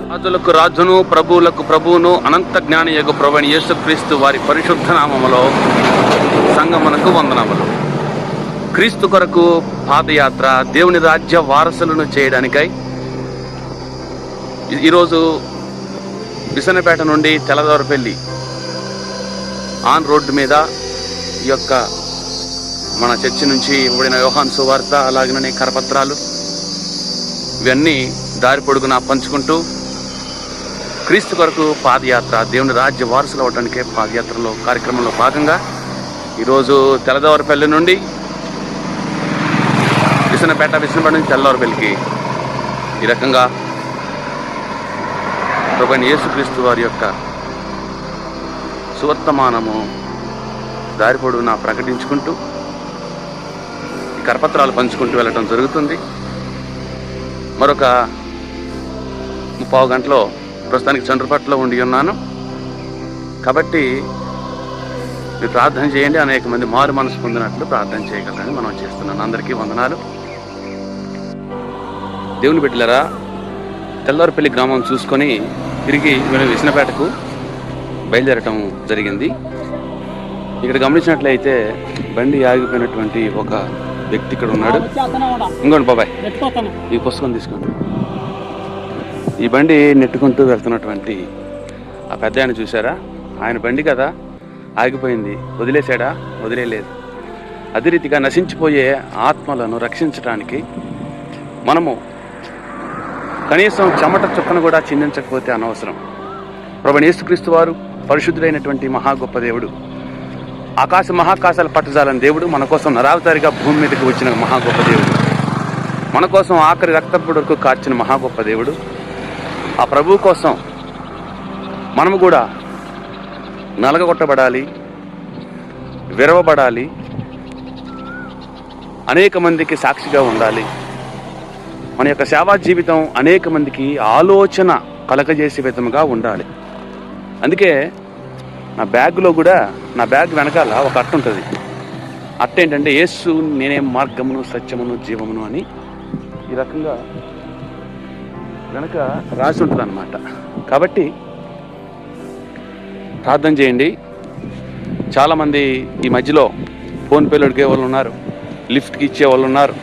రాజులకు రాజును, ప్రభువులకు ప్రభువును, అనంత జ్ఞాని యగు ప్రభువైన యేసుక్రీస్తు వారి పరిశుద్ధ నామములో సంగమునకు వందనములు. క్రీస్తు కొరకు పాదయాత్ర, దేవుని రాజ్య వారసులను చేయడానికై ఈరోజు విసనపేట నుండి తెల్లదోరపల్లి ఆన్ రోడ్డు మీద ఈ యొక్క మన చర్చి నుంచి ఇవ్వబడిన యోహాను సువార్త, అలాగనే కరపత్రాలు ఇవన్నీ దారి పొడుగునా పంచుకుంటూ క్రీస్తు కొరకు పాదయాత్ర, దేవుని రాజ్య వారసులు అవడానికే పాదయాత్రలో కార్యక్రమంలో భాగంగా ఈరోజు తెల్లదోరపల్లి నుండి విసనపేట నుంచి తెల్లదోరపల్లికి ఈ రకంగా ప్రభువైన యేసుక్రీస్తు వారి యొక్క సువర్తమానము దారి పొడవునా ప్రకటించుకుంటూ ఈ కరపత్రాలు పంచుకుంటూ వెళ్ళటం జరుగుతుంది. మరొక 30 గంటలో ప్రస్తుతానికి చంద్రపట్లో ఉండి ఉన్నాను కాబట్టి మీరు ప్రార్థన చేయండి. అనేక మంది మారు మనసు పొందినట్లు ప్రార్థన చేయగలరని మనం చేస్తున్నాను. అందరికీ వందనాలు. దేవుని బిడ్డలారా, తెల్లదోరపల్లి గ్రామం చూసుకొని తిరిగి విసనపేటకు బయలుదేరటం జరిగింది. ఇక్కడ గమనించినట్లయితే బండి ఆగిపోయినటువంటి ఒక వ్యక్తి ఇక్కడ ఉన్నాడు. ఇంకోండి బాబాయ్, ఈ పుస్తకం తీసుకోండి. ఈ బండి నెట్టుకుంటూ వెళ్తున్నటువంటి ఆ పెద్ద ఆయన చూసారా? ఆయన బండి కదా ఆగిపోయింది. వదిలేశాడా? వదిలేదు. అదే రీతిగా నశించిపోయే ఆత్మలను రక్షించడానికి మనము కనీసం చెమట చుక్కను కూడా చిందించకపోతే అనవసరం. ప్రభువైన యేసుక్రీస్తు వారు పరిశుద్ధుడైనటువంటి మహా గొప్ప దేవుడు, మహాకాశాలు పట్టజాలని దేవుడు, మన కోసం నరావతారిగా భూమి మీదకి వచ్చిన మహా గొప్ప దేవుడు, మన కోసం ఆఖరి రక్తపు వరకు కార్చిన మహా గొప్ప దేవుడు. ఆ ప్రభువు కోసం మనము కూడా నలగగొట్టబడాలి, విరవబడాలి, అనేక మందికి సాక్షిగా ఉండాలి. మన యొక్క సేవా జీవితం అనేక మందికి ఆలోచన కలగజేసే విధముగా ఉండాలి. అందుకే నా బ్యాగ్ వెనకాల ఒక అట్ట ఉంటుంది. అట్ట ఏంటంటే యేసు నేనే మార్గమును, సత్యమును, జీవమును అని ఈ రకంగా వెనక రాసి ఉంటుంది అన్నమాట. కాబట్టి ప్రార్థన చేయండి. చాలామంది ఈ మధ్యలో ఫోన్పేలు అడిగే వాళ్ళు ఉన్నారు, లిఫ్ట్కి ఇచ్చే వాళ్ళు ఉన్నారు,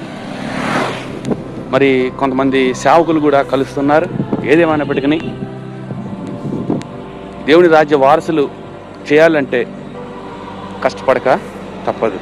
మరి కొంతమంది సేవకులు కూడా కలుస్తున్నారు. ఏదేమైనప్పటికీ దేవుని రాజ్య వారసులు చేయాలంటే కష్టపడక తప్పదు.